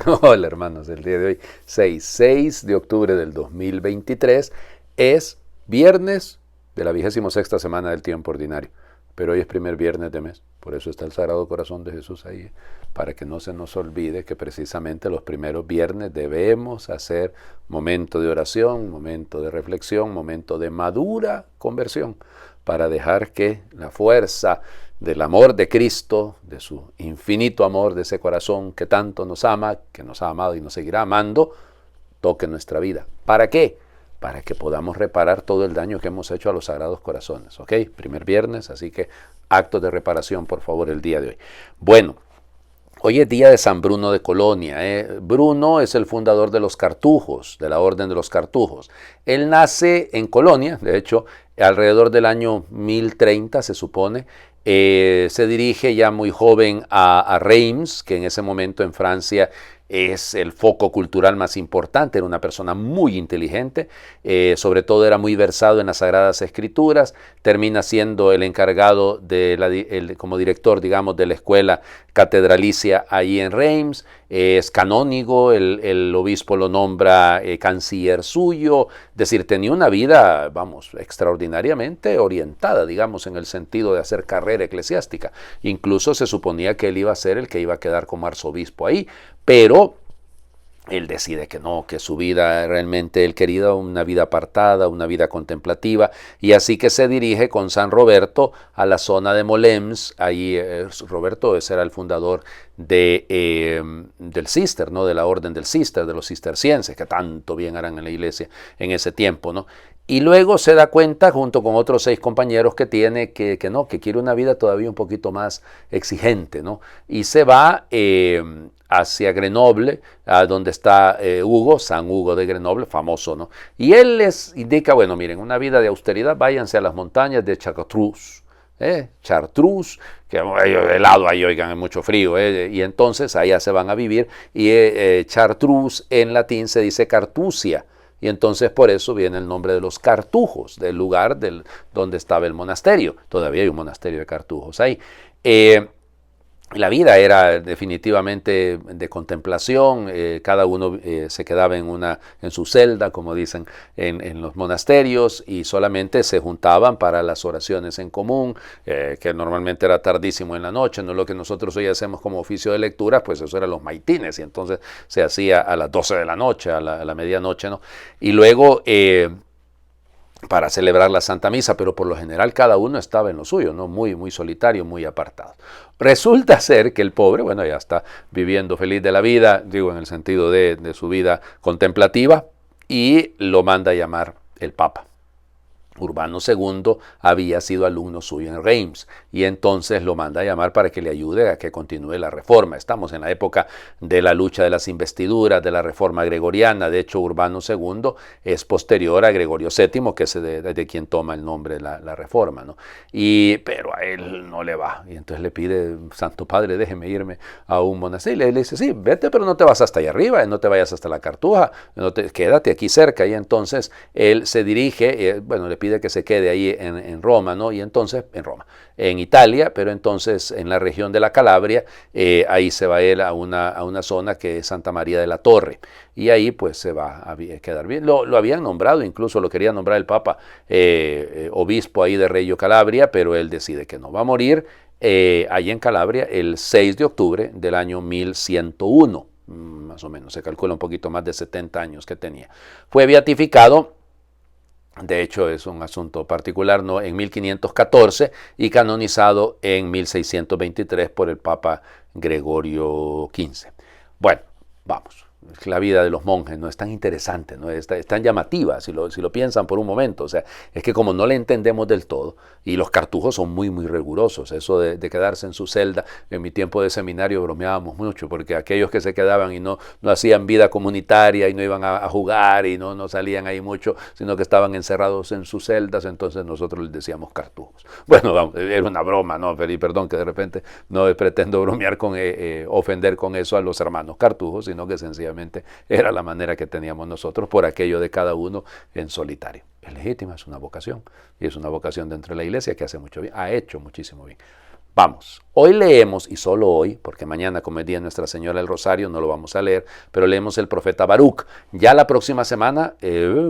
Hola hermanos, el día de hoy, 6 de octubre del 2023, es viernes de la 26ª semana del tiempo ordinario. Pero hoy es primer viernes de mes, por eso está el Sagrado Corazón de Jesús ahí, para que no se nos olvide que precisamente los primeros viernes debemos hacer momento de oración, momento de reflexión, momento de madura conversión, para dejar que la fuerza del amor de Cristo, de su infinito amor, de ese corazón que tanto nos ama, que nos ha amado y nos seguirá amando, toque nuestra vida. ¿Para qué? Para que podamos reparar todo el daño que hemos hecho a los sagrados corazones. ¿Ok? Primer viernes, así que actos de reparación, por favor, el día de hoy. Bueno, hoy es día de San Bruno de Colonia. Bruno es el fundador de los cartujos, de la orden de los cartujos. Él nace en Colonia, de hecho, alrededor del año 1030 se supone. Se dirige ya muy joven a Reims, que en ese momento en Francia es el foco cultural más importante. Era una persona muy inteligente, sobre todo era muy versado en las Sagradas Escrituras. Termina siendo el encargado como director, digamos, de la escuela catedralicia ahí en Reims. Es canónigo, el obispo lo nombra canciller suyo. Es decir, tenía una vida, vamos, extraordinariamente orientada, digamos, en el sentido de hacer carrera eclesiástica. Incluso se suponía que él iba a ser el que iba a quedar como arzobispo ahí, pero él decide que no, que su vida realmente él quería una vida apartada, una vida contemplativa, y así que se dirige con San Roberto a la zona de Molems. Ahí Roberto ese era el fundador del Cister, ¿no? De la orden del Cister, de los cistercienses, que tanto bien harán en la iglesia en ese tiempo, ¿no? Y luego se da cuenta, junto con otros 6 compañeros que tiene, que no, que quiere una vida todavía un poquito más exigente, ¿no? Y se va hacia Grenoble, donde está Hugo, San Hugo de Grenoble, famoso, ¿no? Y él les indica, bueno, miren, una vida de austeridad, váyanse a las montañas de Chartreuse. Chartreuse, que hay helado ahí, oigan, hay mucho frío, y entonces allá se van a vivir, y Chartreuse en latín se dice Cartusia, y entonces por eso viene el nombre de los cartujos, del lugar donde estaba el monasterio. Todavía hay un monasterio de cartujos ahí. La vida era definitivamente de contemplación. Cada uno se quedaba en su celda, como dicen en los monasterios, y solamente se juntaban para las oraciones en común, que normalmente era tardísimo en la noche. No es lo que nosotros hoy hacemos como oficio de lectura, pues eso eran los maitines, y entonces se hacía a las 12 de la noche, a la medianoche, ¿no? Y luego para celebrar la Santa Misa, pero por lo general cada uno estaba en lo suyo, ¿no? Muy, muy solitario, muy apartado. Resulta ser que el pobre, bueno, ya está viviendo feliz de la vida, digo en el sentido de su vida contemplativa, y lo manda a llamar el Papa. Urbano II había sido alumno suyo en Reims, y entonces lo manda a llamar para que le ayude a que continúe la reforma. Estamos en la época de la lucha de las investiduras, de la reforma gregoriana. De hecho, Urbano II es posterior a Gregorio VII, que es de quien toma el nombre la reforma, ¿no? Pero a él no le va, y entonces le pide, Santo Padre, déjeme irme a un monasterio. Y le dice, sí, vete, pero no te vas hasta allá arriba, no te vayas hasta la Cartuja, quédate aquí cerca. Y entonces él se dirige, le pide que se quede ahí en Roma, ¿no? Y entonces, en Italia, pero entonces en la región de la Calabria, ahí se va él a una zona que es Santa María de la Torre, y ahí pues se va a quedar bien. Lo habían nombrado, incluso lo quería nombrar el Papa obispo ahí de Reggio Calabria, pero él decide que no. Va a morir ahí en Calabria el 6 de octubre del año 1101, más o menos, se calcula un poquito más de 70 años que tenía. Fue beatificado, de hecho es un asunto particular, ¿no?, en 1514, y canonizado en 1623 por el Papa Gregorio XV. Bueno, vamos. La vida de los monjes no es tan interesante, no es tan llamativa, si lo piensan por un momento. O sea, es que como no le entendemos del todo, y los cartujos son muy, muy rigurosos, eso de quedarse en su celda. En mi tiempo de seminario bromeábamos mucho, porque aquellos que se quedaban y no hacían vida comunitaria, y no iban a jugar, y no salían ahí mucho, sino que estaban encerrados en sus celdas, entonces nosotros les decíamos cartujos. Bueno, vamos, era una broma, ¿no? Perdón que de repente no pretendo bromear ofender con eso a los hermanos cartujos, sino que sencillamente era la manera que teníamos nosotros por aquello de cada uno en solitario. Es legítima, es una vocación, y es una vocación dentro de la iglesia que hace mucho bien, ha hecho muchísimo bien. Vamos, hoy leemos, y solo hoy, porque mañana como es día de Nuestra Señora del Rosario, no lo vamos a leer, pero leemos el profeta Baruc. Ya la próxima semana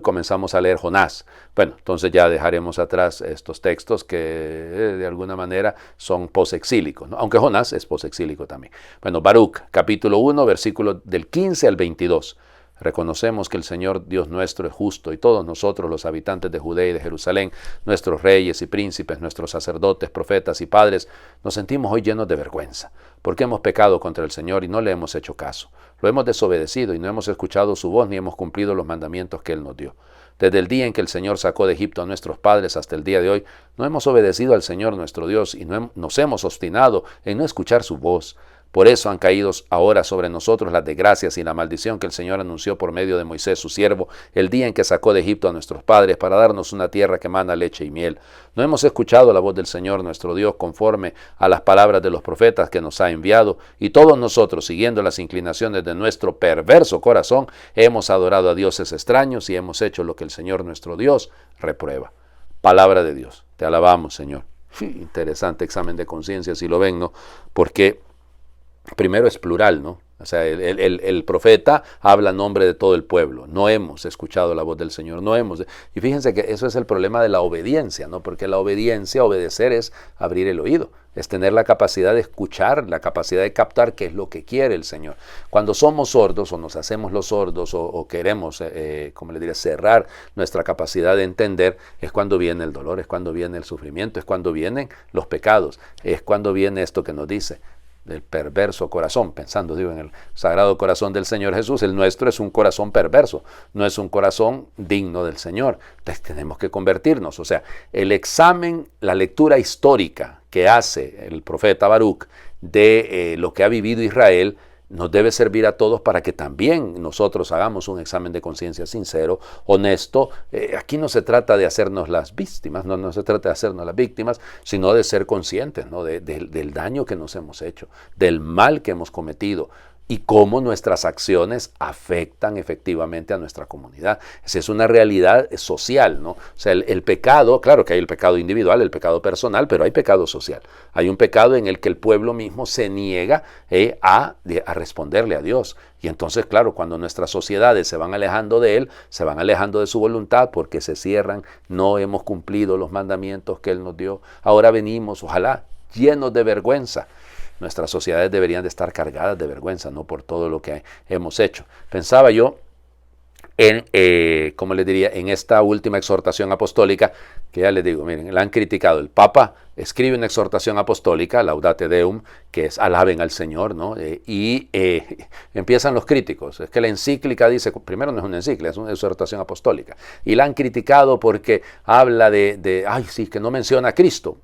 comenzamos a leer Jonás. Bueno, entonces ya dejaremos atrás estos textos que de alguna manera son posexílicos, ¿no? Aunque Jonás es posexílico también. Bueno, Baruc, capítulo 1, versículo del 15 al 22. Reconocemos que el Señor Dios nuestro es justo y todos nosotros, los habitantes de Judea y de Jerusalén, nuestros reyes y príncipes, nuestros sacerdotes, profetas y padres, nos sentimos hoy llenos de vergüenza, porque hemos pecado contra el Señor y no le hemos hecho caso. Lo hemos desobedecido y no hemos escuchado su voz ni hemos cumplido los mandamientos que Él nos dio. Desde el día en que el Señor sacó de Egipto a nuestros padres hasta el día de hoy, no hemos obedecido al Señor nuestro Dios y nos hemos obstinado en no escuchar su voz. Por eso han caído ahora sobre nosotros las desgracias y la maldición que el Señor anunció por medio de Moisés, su siervo, el día en que sacó de Egipto a nuestros padres para darnos una tierra que emana leche y miel. No hemos escuchado la voz del Señor nuestro Dios conforme a las palabras de los profetas que nos ha enviado, y todos nosotros, siguiendo las inclinaciones de nuestro perverso corazón, hemos adorado a dioses extraños y hemos hecho lo que el Señor nuestro Dios reprueba. Palabra de Dios. Te alabamos, Señor. Interesante examen de conciencia, si lo ven, ¿no? Porque primero es plural, ¿no? O sea, el profeta habla en nombre de todo el pueblo. No hemos escuchado la voz del Señor, no hemos. Y fíjense que eso es el problema de la obediencia, ¿no? Porque la obediencia, obedecer es abrir el oído, es tener la capacidad de escuchar, la capacidad de captar qué es lo que quiere el Señor. Cuando somos sordos o nos hacemos los sordos o queremos, como le diría, cerrar nuestra capacidad de entender, es cuando viene el dolor, es cuando viene el sufrimiento, es cuando vienen los pecados, es cuando viene esto que nos dice del perverso corazón, pensando digo en el sagrado corazón del Señor Jesús. El nuestro es un corazón perverso, no es un corazón digno del Señor. Entonces tenemos que convertirnos. O sea, el examen, la lectura histórica que hace el profeta Baruc de lo que ha vivido Israel nos debe servir a todos para que también nosotros hagamos un examen de conciencia sincero, honesto. Aquí no se trata de hacernos las víctimas, no se trata de hacernos las víctimas, sino de ser conscientes, ¿no? Del daño que nos hemos hecho, del mal que hemos cometido y cómo nuestras acciones afectan efectivamente a nuestra comunidad. Esa es una realidad social, ¿no? O sea, el pecado, claro que hay el pecado individual, el pecado personal, pero hay pecado social. Hay un pecado en el que el pueblo mismo se niega a responderle a Dios. Y entonces, claro, cuando nuestras sociedades se van alejando de Él, se van alejando de su voluntad porque se cierran, no hemos cumplido los mandamientos que Él nos dio. Ahora venimos, ojalá, llenos de vergüenza. Nuestras sociedades deberían de estar cargadas de vergüenza, no por todo lo que hemos hecho. Pensaba yo en, ¿cómo les diría?, en esta última exhortación apostólica, que ya les digo, miren, la han criticado. El Papa escribe una exhortación apostólica, Laudate Deum, que es alaben al Señor, ¿no? Empiezan los críticos. Es que la encíclica dice, primero no es una encíclica, es una exhortación apostólica. Y la han criticado porque habla ay, sí, que no menciona a Cristo.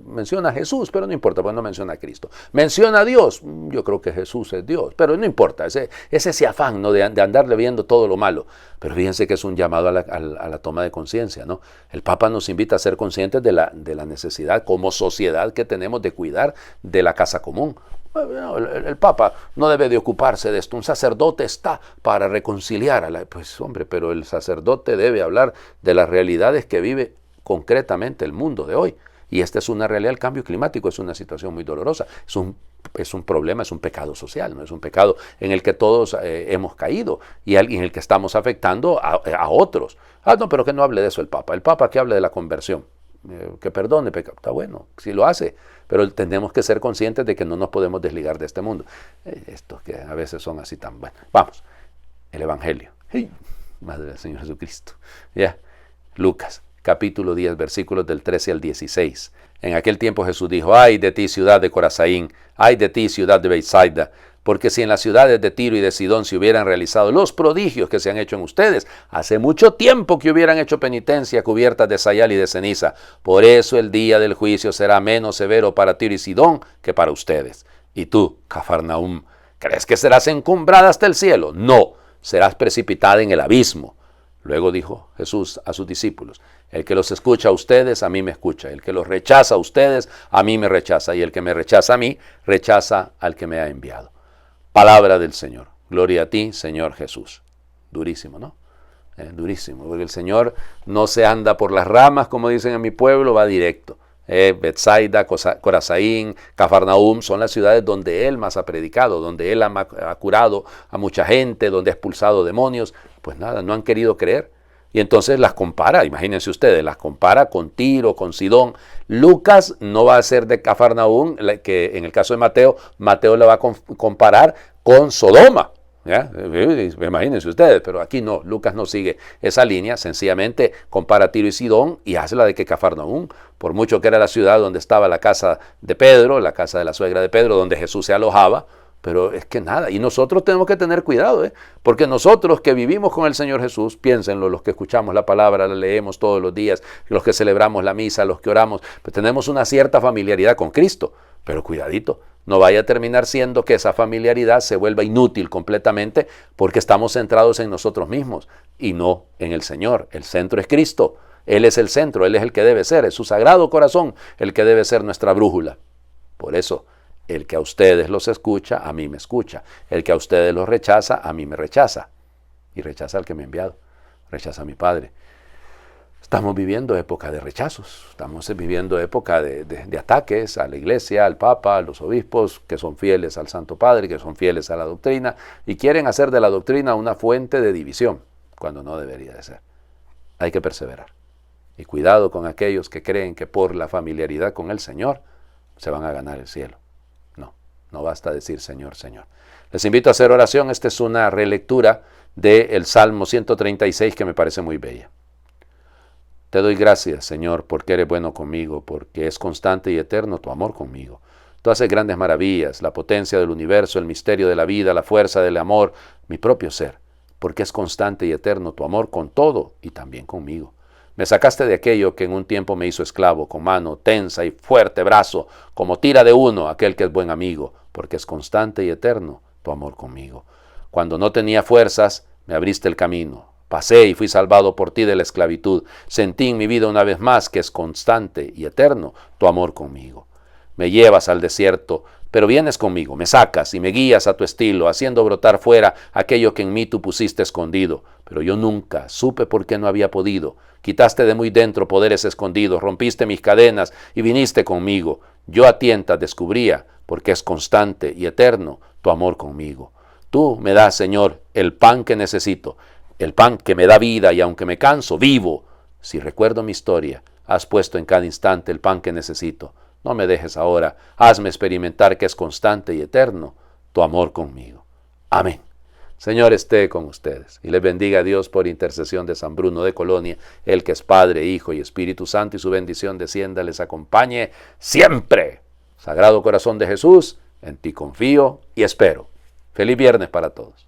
Menciona a Jesús, pero no importa, pues no menciona a Cristo. Menciona a Dios, yo creo que Jesús es Dios, pero no importa, ese afán, ¿no?, de andarle viendo todo lo malo. Pero fíjense que es un llamado a la toma de conciencia, ¿no? El Papa nos invita a ser conscientes de la necesidad como sociedad que tenemos de cuidar de la casa común. El Papa no debe de ocuparse de esto. Un sacerdote está para reconciliar pues hombre, pero el sacerdote debe hablar de las realidades que vive concretamente el mundo de hoy. Y esta es una realidad. El cambio climático es una situación muy dolorosa. Es un problema, es un pecado social, ¿no? Es un pecado en el que todos hemos caído y en el que estamos afectando a otros. No, pero que no hable de eso el Papa. El Papa que hable de la conversión, que perdone pecado. Está bueno, sí lo hace, pero tenemos que ser conscientes de que no nos podemos desligar de este mundo. Estos que a veces son así tan buenos. Vamos, el Evangelio. ¡Hey! Madre del Señor Jesucristo. Ya, Lucas. Capítulo 10, versículos del 13 al 16. En aquel tiempo Jesús dijo, ay de ti, ciudad de Corazaín, ay de ti, ciudad de Betsaida, porque si en las ciudades de Tiro y de Sidón se hubieran realizado los prodigios que se han hecho en ustedes, hace mucho tiempo que hubieran hecho penitencia cubiertas de sayal y de ceniza. Por eso el día del juicio será menos severo para Tiro y Sidón que para ustedes. Y tú, Cafarnaúm, ¿crees que serás encumbrada hasta el cielo? No, serás precipitada en el abismo. Luego dijo Jesús a sus discípulos, el que los escucha a ustedes, a mí me escucha. El que los rechaza a ustedes, a mí me rechaza. Y el que me rechaza a mí, rechaza al que me ha enviado. Palabra del Señor. Gloria a ti, Señor Jesús. Durísimo, ¿no? Durísimo, porque el Señor no se anda por las ramas, como dicen en mi pueblo, va directo. Betsaida, Corazaín, Cafarnaúm, son las ciudades donde él más ha predicado, donde él ha curado a mucha gente, donde ha expulsado demonios. Pues nada, no han querido creer. Y entonces las compara, imagínense ustedes, las compara con Tiro, con Sidón. Lucas no va a ser de Cafarnaúm, que en el caso de Mateo, Mateo la va a comparar con Sodoma. ¿Ya? Imagínense ustedes, pero aquí no, Lucas no sigue esa línea, sencillamente compara Tiro y Sidón y hace la de que Cafarnaúm, por mucho que era la ciudad donde estaba la casa de Pedro, la casa de la suegra de Pedro, donde Jesús se alojaba, pero es que nada, y nosotros tenemos que tener cuidado, porque nosotros que vivimos con el Señor Jesús, piénsenlo, los que escuchamos la palabra, la leemos todos los días, los que celebramos la misa, los que oramos, pues tenemos una cierta familiaridad con Cristo, pero cuidadito, no vaya a terminar siendo que esa familiaridad se vuelva inútil completamente porque estamos centrados en nosotros mismos y no en el Señor. El centro es Cristo, Él es el centro, Él es el que debe ser, es su sagrado corazón el que debe ser nuestra brújula. Por eso, el que a ustedes los escucha, a mí me escucha. El que a ustedes los rechaza, a mí me rechaza. Y rechaza al que me ha enviado, rechaza a mi Padre. Estamos viviendo época de rechazos, estamos viviendo época de ataques a la iglesia, al Papa, a los obispos que son fieles al Santo Padre, que son fieles a la doctrina y quieren hacer de la doctrina una fuente de división, cuando no debería de ser. Hay que perseverar. Y cuidado con aquellos que creen que por la familiaridad con el Señor se van a ganar el cielo. No basta decir Señor, Señor. Les invito a hacer oración. Esta es una relectura del Salmo 136 que me parece muy bella. Te doy gracias, Señor, porque eres bueno conmigo, porque es constante y eterno tu amor conmigo. Tú haces grandes maravillas, la potencia del universo, el misterio de la vida, la fuerza del amor, mi propio ser, porque es constante y eterno tu amor con todo y también conmigo. Me sacaste de aquello que en un tiempo me hizo esclavo, con mano tensa y fuerte brazo, como tira de uno aquel que es buen amigo, porque es constante y eterno tu amor conmigo. Cuando no tenía fuerzas, me abriste el camino. Pasé y fui salvado por ti de la esclavitud. Sentí en mi vida una vez más que es constante y eterno tu amor conmigo. Me llevas al desierto, pero vienes conmigo, me sacas y me guías a tu estilo, haciendo brotar fuera aquello que en mí tú pusiste escondido. Pero yo nunca supe por qué no había podido. Quitaste de muy dentro poderes escondidos, rompiste mis cadenas y viniste conmigo. Yo a tientas descubría, porque es constante y eterno tu amor conmigo. Tú me das, Señor, el pan que necesito, el pan que me da vida y aunque me canso, vivo. Si recuerdo mi historia, has puesto en cada instante el pan que necesito. No me dejes ahora, hazme experimentar que es constante y eterno tu amor conmigo. Amén. Señor esté con ustedes y les bendiga a Dios por intercesión de San Bruno de Colonia, el que es Padre, Hijo y Espíritu Santo, y su bendición descienda, les acompañe siempre. Sagrado Corazón de Jesús, en ti confío y espero. Feliz viernes para todos.